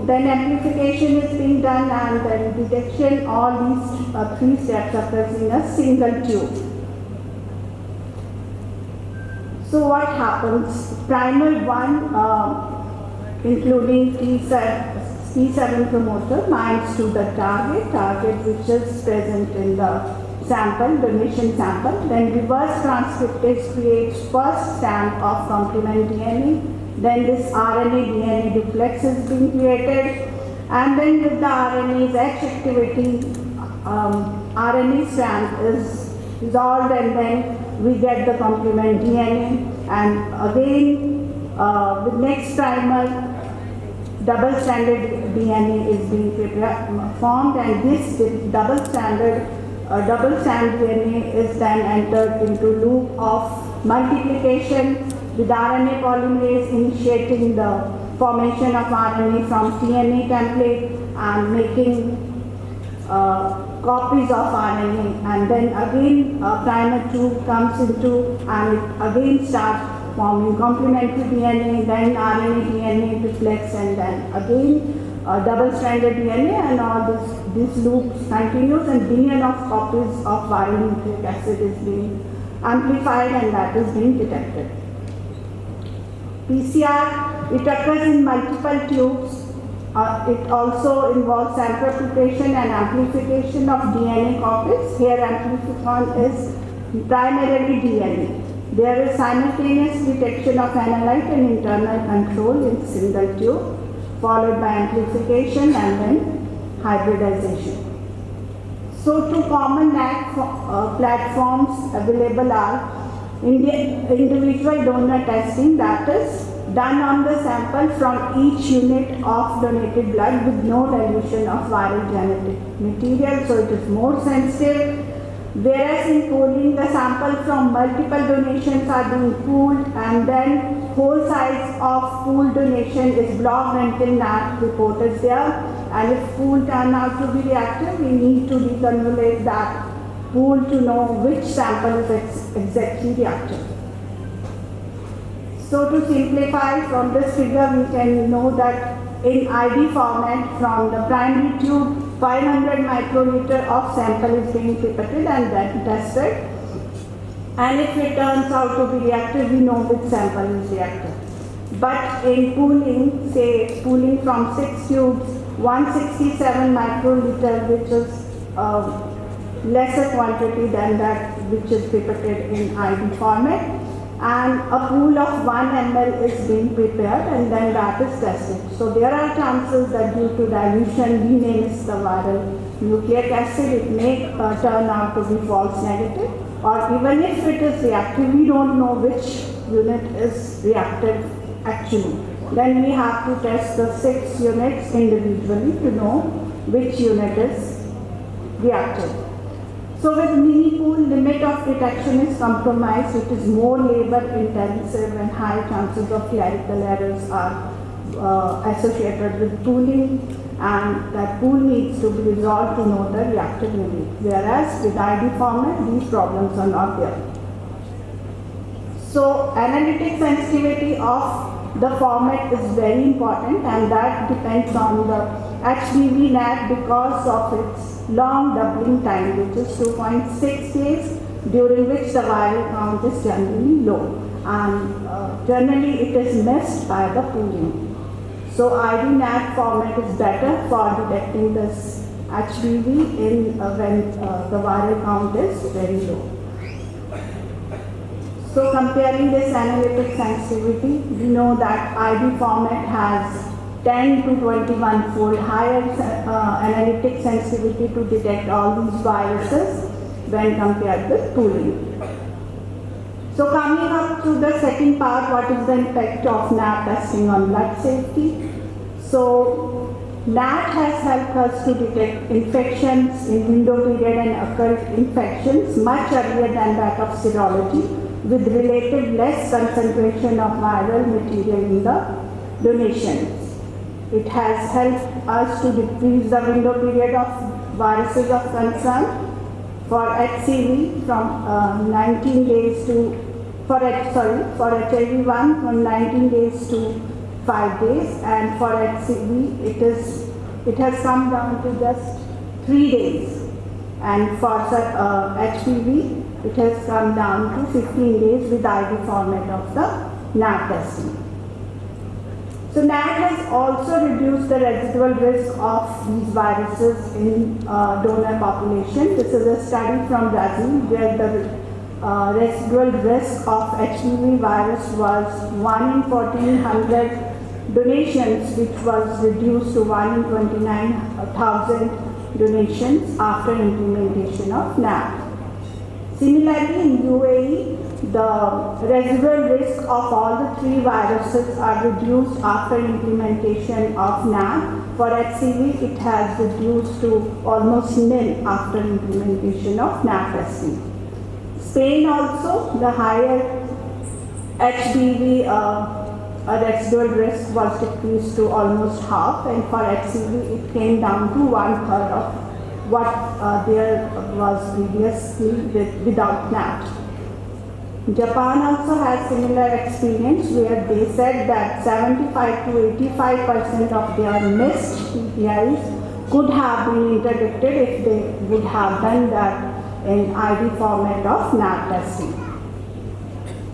[SPEAKER 6] then amplification is being done and then detection. All these 3 steps occurs in a single tube. So what happens? Primer 1, including T7 promoter, binds to the target which is present in the sample, donation sample. Then reverse transcriptase creates first strand of complement DNA. Then this RNA-DNA duplex is being created, and then with the RNA's H activity, RNA strand is resolved, and then we get the complement DNA. And again, with next primer, double-stranded DNA is being formed, and this double-strand DNA is then entered into loop of multiplication, with RNA polymerase initiating the formation of RNA from DNA template and making copies of RNA, and then again primer 2 comes into and it again starts forming complementary DNA, then RNA DNA duplex, and then again double-stranded DNA, and all this loop continues and billion of copies of viral nucleic acid is being amplified and that is being detected. PCR, it occurs in multiple tubes. It also involves sample preparation and amplification of DNA copies. Here amplification is primarily DNA. There is simultaneous detection of analyte and internal control in single tube, followed by amplification and then hybridization. So two common NAT platforms available are individual donor testing, that is done on the sample from each unit of donated blood with no dilution of viral genetic material, so it is more sensitive. Whereas in pooling, the sample from multiple donations are being pooled and then whole size of pooled donation is blocked until NAT report is there, and if pool turn out to be reactive, we need to deconvolute that pool to know which sample is exactly reactive. So to simplify from this figure, we can know that in ID format from the primary tube, 500 microliter of sample is being pipetted and then tested. And if it turns out to be reactive, we know which sample is reactive. But in pooling, say pooling from 6 tubes, 167 microliter, which is lesser quantity than that which is pipetted in ID format, and a pool of 1 ml is being prepared and then that is tested. So there are chances that due to dilution, we may miss the viral nucleic acid, it may turn out to be false negative, or even if it is reactive, we don't know which unit is reactive actually. Then we have to test the 6 units individually to know which unit is reactive. So with mini pool, limit of detection is compromised. It is more labor intensive and high chances of clerical errors are associated with pooling, and that pool needs to be resolved to know the reactive unit. Whereas with ID format, these problems are not there. So analytic sensitivity of the format is very important, and that depends on the HBV NAT because of its long doubling time, which is 2.6 days, during which the viral count is generally low. and generally it is missed by the pooling. So ID-NAT format is better for detecting this HBV in when the viral count is very low. So comparing this analytic sensitivity, we know that ID format has 10 to 21 fold higher analytic sensitivity to detect all these viruses when compared with pooling. So coming up to the second part, what is the impact of NAT testing on blood safety? So NAT has helped us to detect infections in window period and occult infections much earlier than that of serology, with relative less concentration of viral material in the donations. It has helped us to decrease the window period of viruses of concern for HCV from 19 days to, for HIV1 from 19 days to 5 days, and for HCV it has come down to just 3 days, and for HPV it has come down to 15 days with ID format of the NAT testing. So NAT has also reduced the residual risk of these viruses in donor population. This is a study from Brazil where the residual risk of HPV virus was 1 in 1400 donations, which was reduced to 1 in 29,000 donations after implementation of NAT. Similarly, in UAE, the residual risk of all the 3 viruses are reduced after implementation of NAT. For HCV, it has reduced to almost nil after implementation of NAT testing. Spain also, the higher HBV residual risk was decreased to almost half, and for HCV, it came down to 1/3 of what there was previously without NAT. Japan also has similar experience where they said that 75 to 85% of their missed PPIs could have been interdicted if they would have done that in ID format of NAT testing.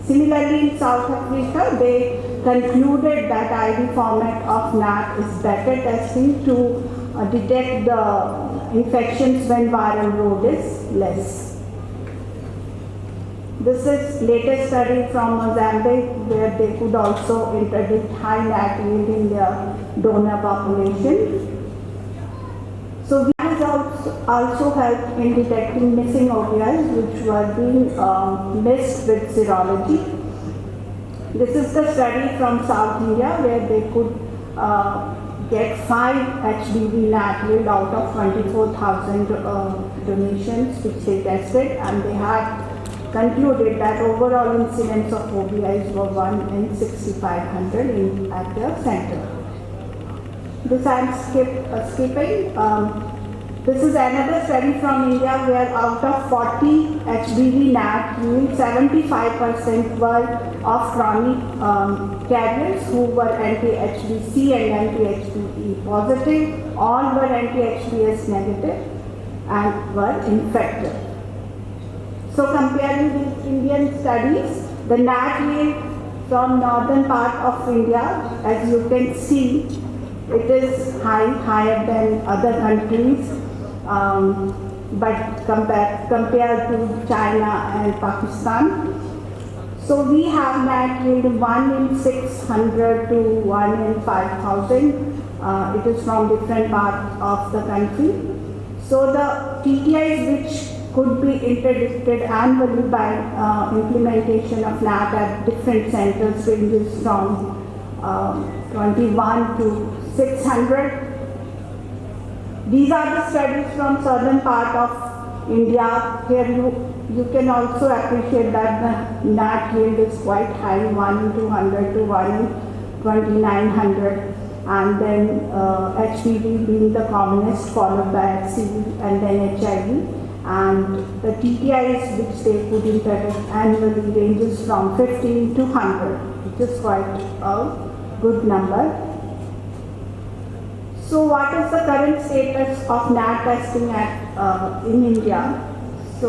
[SPEAKER 6] Similarly, in South Africa, they concluded that ID format of NAT is better testing to detect the infections when viral load is less. This is latest study from Mozambique where they could also interdict high NAT yield in their donor population. So we has also helped in detecting missing OVIs which were being missed with serology. This is the study from South India where they could get 5 HBV NAT yield out of 24,000 donations which they tested, and they had concluded that overall incidence of OVIs were 1 in 6,500 at their center. This I am skipping. This is another study from India where out of 40 HBV NAT yield, 75% were of chronic carriers who were anti-HBC and anti-HBE positive. All were anti-HBS negative and were infected. So comparing with Indian studies, the NAT yield from northern part of India, as you can see, it is higher than other countries, but compared to China and Pakistan. So we have NAT yield 1 in 600 to 1 in 5,000. It is from different parts of the country. So the TTIs which could be interdicted annually by implementation of NAT at different centers ranges from 21 to 600. These are the studies from southern part of India. Here you can also appreciate that the NAT yield is quite high, 1 in 200 to 1 in 2,900. And then HPV being the commonest, followed by HCV and then HIV. And the TTIs which they could interdict annually ranges from 15 to 100, which is quite a good number. So what is the current status of NAT testing in India? So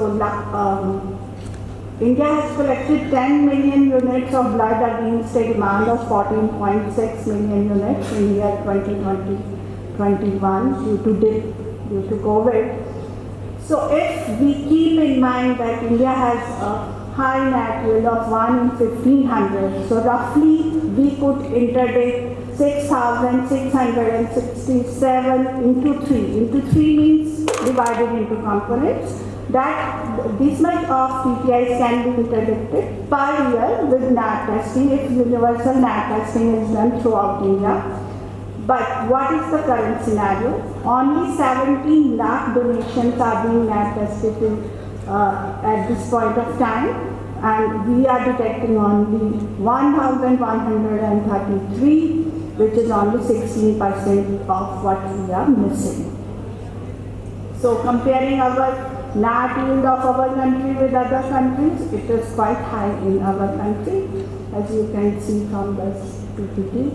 [SPEAKER 6] India has collected 10 million units of blood against a demand of 14.6 million units in year 2020-21 due to COVID. So if we keep in mind that India has a high net yield of 1 in 1500, so roughly we could interdict 6,667 into 3. Into 3 means divided into components. That this much of TTIs can be interdicted per year with NAT testing if universal NAT testing is done throughout India. But what is the current scenario? Only 17 lakh donations are being NAT tested at this point of time, and we are detecting only 1,133, which is only 16% of what we are missing. So comparing our NAT yield of our country with other countries, it is quite high in our country, as you can see from this PPT.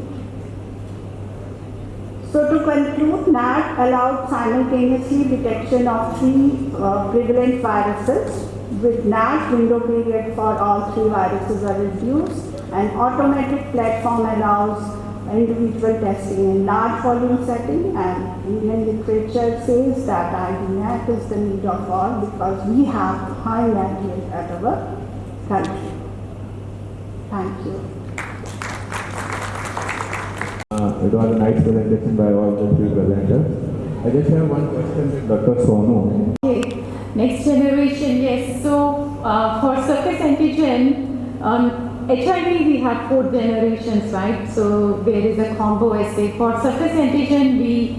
[SPEAKER 6] So to conclude, NAT allowed simultaneously detection of 3 prevalent viruses. With NAT, window period for all 3 viruses are reduced. An automatic platform allows individual testing in large volume setting, and Indian literature says that ID-NAT is the need of all because we have high NAT yield at our country. Thank you.
[SPEAKER 5] It was a nice presentation by all the 3 presenters. I just have one question to Dr. Sonu.
[SPEAKER 2] Okay, next generation, yes. So for surface antigen, HIV we had 4 generations, right? So there is a combo assay. For surface antigen, we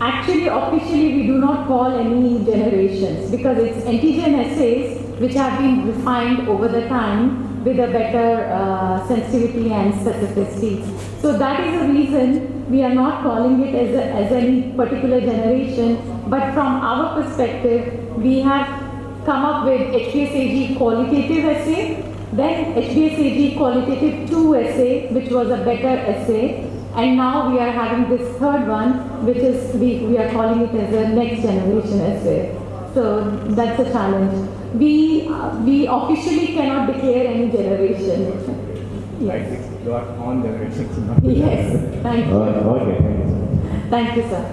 [SPEAKER 2] actually officially we do not call any generations because it's antigen assays which have been refined over the time with a better sensitivity and specificity. So that is the reason we are not calling it as any particular generation, but from our perspective, we have come up with HBsAg qualitative assay, then HBsAg qualitative 2 assay, which was a better assay, and now we are having this third one, which is we are calling it as a next generation assay. So that's a challenge. We officially cannot declare any generation. Yes.
[SPEAKER 5] You are on generations.
[SPEAKER 2] Yes. Thank you.
[SPEAKER 5] Okay, thank you.
[SPEAKER 2] Thank you, sir.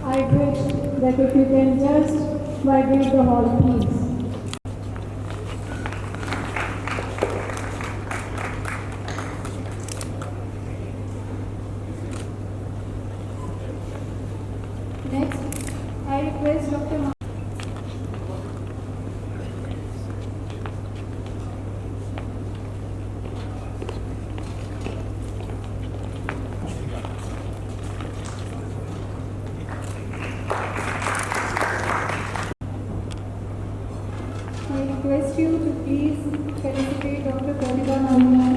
[SPEAKER 4] I wish that if you can just vibrate the hall, please. Next, I request Dr. I request you to please felicitate Dr. Pradipha Nambiar.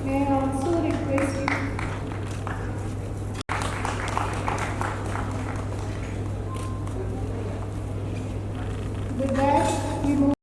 [SPEAKER 4] May I also request you with that